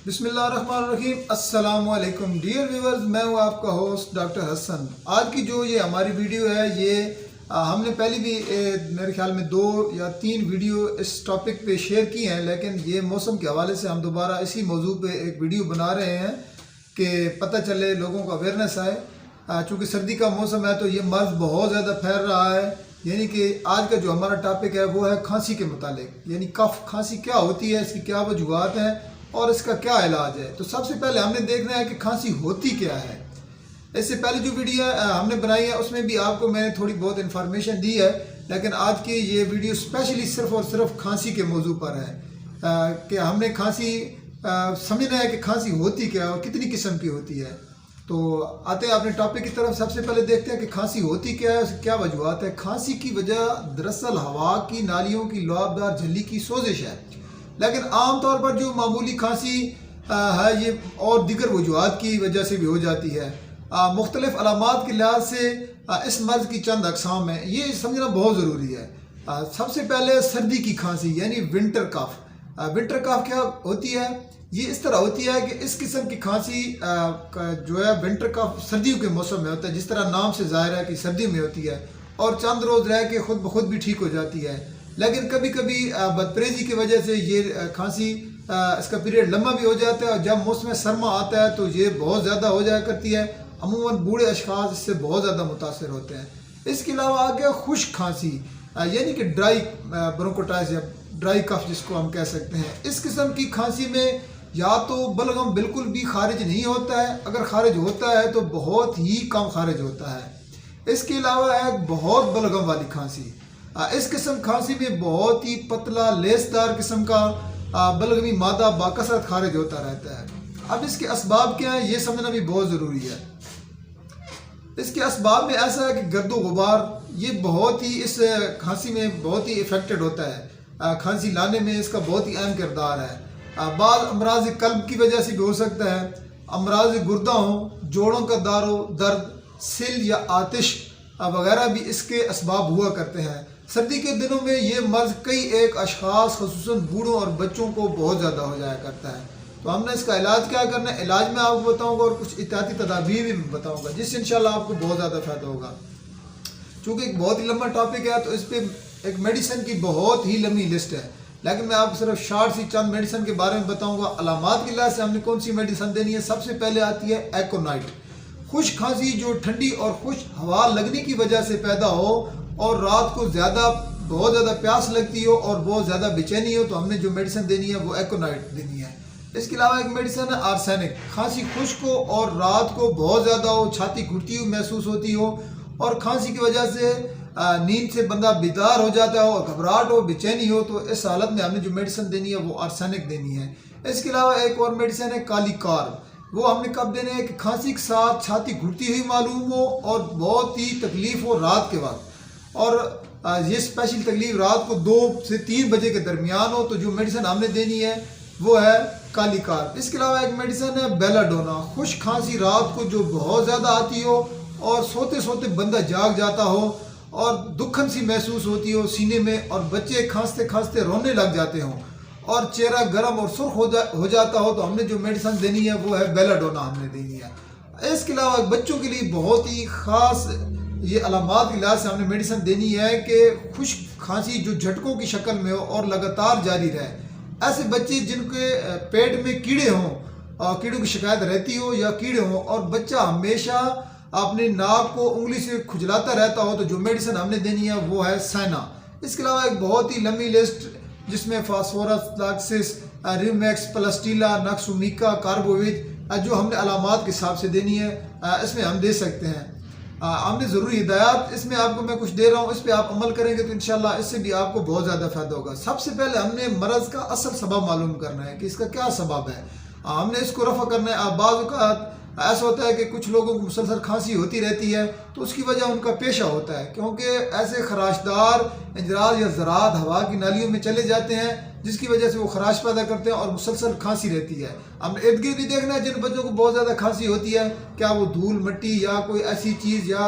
بسم اللہ الرحمن الرحیم۔ السلام علیکم ڈیئر ویورز، میں ہوں آپ کا ہوسٹ ڈاکٹر حسن۔ آج کی جو یہ ہماری ویڈیو ہے یہ ہم نے پہلے بھی میرے خیال میں 2 یا 3 ویڈیو اس ٹاپک پہ شیئر کی ہیں، لیکن یہ موسم کے حوالے سے ہم دوبارہ اسی موضوع پہ ایک ویڈیو بنا رہے ہیں کہ پتہ چلے، لوگوں کو اویئرنیس آئے۔ چونکہ سردی کا موسم ہے تو یہ مرض بہت زیادہ پھیل رہا ہے، یعنی کہ آج کا جو ہمارا ٹاپک ہے وہ ہے کھانسی کے متعلق، یعنی کف کھانسی کیا ہوتی ہے، اس کی کیا وجوہات ہیں اور اس کا کیا علاج ہے۔ تو سب سے پہلے ہم نے دیکھنا ہے کہ کھانسی ہوتی کیا ہے۔ اس سے پہلے جو ویڈیو ہم نے بنائی ہے اس میں بھی آپ کو میں نے تھوڑی بہت انفارمیشن دی ہے، لیکن آج کی یہ ویڈیو اسپیشلی صرف اور صرف کھانسی کے موضوع پر ہے کہ ہم نے کھانسی سمجھنا ہے کہ کھانسی ہوتی کیا ہے اور کتنی قسم کی ہوتی ہے۔ تو آتے ہیں اپنے ٹاپک کی طرف۔ سب سے پہلے دیکھتے ہیں کہ کھانسی ہوتی کیا ہے، اس کی کیا وجوہات ہے۔ کھانسی کی وجہ دراصل ہوا کی نالیوں کی لعابدار جھلی کی سوزش ہے، لیکن عام طور پر جو معمولی کھانسی ہے یہ اور دیگر وجوہات کی وجہ سے بھی ہو جاتی ہے۔ مختلف علامات کے لحاظ سے اس مرض کی چند اقسام ہیں، یہ سمجھنا بہت ضروری ہے۔ سب سے پہلے سردی کی کھانسی یعنی ونٹر کف۔ ونٹر کف کیا ہوتی ہے؟ یہ اس طرح ہوتی ہے کہ اس قسم کی کھانسی جو ہے ونٹر کف سردیوں کے موسم میں ہوتا ہے، جس طرح نام سے ظاہر ہے کہ سردیوں میں ہوتی ہے اور چند روز رہ کے خود بخود بھی ٹھیک ہو جاتی ہے۔ لیکن کبھی کبھی بدپریزی کی وجہ سے یہ کھانسی اس کا پیریڈ لمبا بھی ہو جاتا ہے، اور جب موسم سرما آتا ہے تو یہ بہت زیادہ ہو جایا کرتی ہے۔ عموماً بوڑھے اشخاص اس سے بہت زیادہ متاثر ہوتے ہیں۔ اس کے علاوہ آ گیا خشک کھانسی، یعنی کہ ڈرائی برونکوٹائز یا ڈرائی کف جس کو ہم کہہ سکتے ہیں۔ اس قسم کی کھانسی میں یا تو بلغم بالکل بھی خارج نہیں ہوتا ہے، اگر خارج ہوتا ہے تو بہت ہی کم خارج ہوتا ہے۔ اس کے علاوہ ہے بہت بلغم والی کھانسی۔ اس قسم کھانسی میں بہت ہی پتلا لیسدار قسم کا بلغمی مادہ باکثرت خارج ہوتا رہتا ہے۔ اب اس کے اسباب کیا ہیں یہ سمجھنا بھی بہت ضروری ہے۔ اس کے اسباب میں ایسا ہے کہ گرد و غبار یہ بہت ہی اس کھانسی میں بہت ہی افیکٹڈ ہوتا ہے، کھانسی لانے میں اس کا بہت ہی اہم کردار ہے۔ بعض امراض قلب کی وجہ سے بھی ہو سکتا ہے، امراض گردہ ہوں، جوڑوں کا درد، سل یا آتش وغیرہ بھی اس کے اسباب ہوا کرتے ہیں۔ سردی کے دنوں میں یہ مرض کئی ایک اشخاص خصوصاً بوڑھوں اور بچوں کو بہت زیادہ ہو جایا کرتا ہے۔ تو ہم نے اس کا علاج کیا کرنا ہے، علاج میں آپ کو بتاؤں گا اور کچھ احتیاطی تدابیر بھی بتاؤں گا جس سے انشاءاللہ آپ کو بہت زیادہ فائدہ ہوگا۔ چونکہ ایک بہت ہی لمبا ٹاپک ہے تو اس پہ ایک میڈیسن کی بہت ہی لمبی لسٹ ہے، لیکن میں آپ کو صرف شارٹ سی چند میڈیسن کے بارے میں بتاؤں گا۔ علامات کے لحاظ سے ہم نے کون سی میڈیسن دینی ہے؟ سب سے پہلے آتی ہے ایکونائٹ۔ خشک کھانسی جو ٹھنڈی اور خشک ہوا لگنے کی وجہ سے پیدا ہو اور رات کو بہت زیادہ پیاس لگتی ہو اور بہت زیادہ بےچینی ہو تو ہم نے جو میڈیسن دینی ہے وہ ایکونائٹ دینی ہے۔ اس کے علاوہ ایک میڈیسن ہے آرسینک۔ کھانسی خشک ہو اور رات کو بہت زیادہ ہو، چھاتی گھٹتی ہوئی محسوس ہوتی ہو اور کھانسی کی وجہ سے نیند سے بندہ بیدار ہو جاتا ہو اور گھبراہٹ ہو، بےچینی ہو، تو اس حالت میں ہم نے جو میڈیسن دینی ہے وہ آرسینک دینی ہے۔ اس کے علاوہ ایک اور میڈیسن ہے کالی کار۔ وہ ہم نے کب دینے ہیں کہ کھانسی کے ساتھ چھاتی گھٹتی ہوئی معلوم ہو اور بہت ہی تکلیف ہو رات کے وقت، اور یہ اسپیشل تکلیف رات کو 2 سے 3 بجے کے درمیان ہو، تو جو میڈیسن ہم نے دینی ہے وہ ہے کالی کار۔ اس کے علاوہ ایک میڈیسن ہے بیلاڈونا۔ خشک کھانسی رات کو جو بہت زیادہ آتی ہو اور سوتے سوتے بندہ جاگ جاتا ہو اور دکھن سی محسوس ہوتی ہو سینے میں، اور بچے کھانستے کھانستے رونے لگ جاتے ہوں اور چہرہ گرم اور سرخ ہو جاتا ہو، تو ہم نے جو میڈیسن دینی ہے وہ ہے بیلاڈونا ہم نے دینی ہے۔ اس کے علاوہ بچوں کے لیے بہت ہی خاص یہ علامات کے لحاظ سے ہم نے میڈیسن دینی ہے کہ خشک کھانسی جو جھٹکوں کی شکل میں ہو اور لگاتار جاری رہے۔ ایسے بچے جن کے پیٹ میں کیڑے ہوں، کیڑوں کی شکایت رہتی ہو یا کیڑے ہوں، اور بچہ ہمیشہ اپنے ناک کو انگلی سے کھجلاتا رہتا ہو، تو جو میڈیسن ہم نے دینی ہے وہ ہے سائنا۔ اس کے علاوہ ایک بہت ہی لمبی لسٹ جس میں فاسفورس، لاکسس، ریومیکس، پلسٹیلا، نکسومیکا، کاربوویج جو ہم نے علامات کے حساب سے دینی ہے اس میں ہم دے سکتے ہیں۔ ہم نے ضروری ہدایات اس میں آپ کو میں کچھ دے رہا ہوں، اس پہ آپ عمل کریں گے تو انشاءاللہ اس سے بھی آپ کو بہت زیادہ فائدہ ہوگا۔ سب سے پہلے ہم نے مرض کا اصل سبب معلوم کرنا ہے کہ اس کا کیا سبب ہے، ہم نے اس کو رفع کرنا ہے۔ بعض اوقات ایسا ہوتا ہے کہ کچھ لوگوں کو مسلسل کھانسی ہوتی رہتی ہے تو اس کی وجہ ان کا پیشہ ہوتا ہے، کیونکہ ایسے خراشدار اجراز یا ذرات ہوا کی نالیوں میں چلے جاتے ہیں جس کی وجہ سے وہ خراش پیدا کرتے ہیں اور مسلسل کھانسی رہتی ہے۔ ہم نے ارد گرد بھی دیکھنا ہے جن بچوں کو بہت زیادہ کھانسی ہوتی ہے، کیا وہ دھول مٹی یا کوئی ایسی چیز یا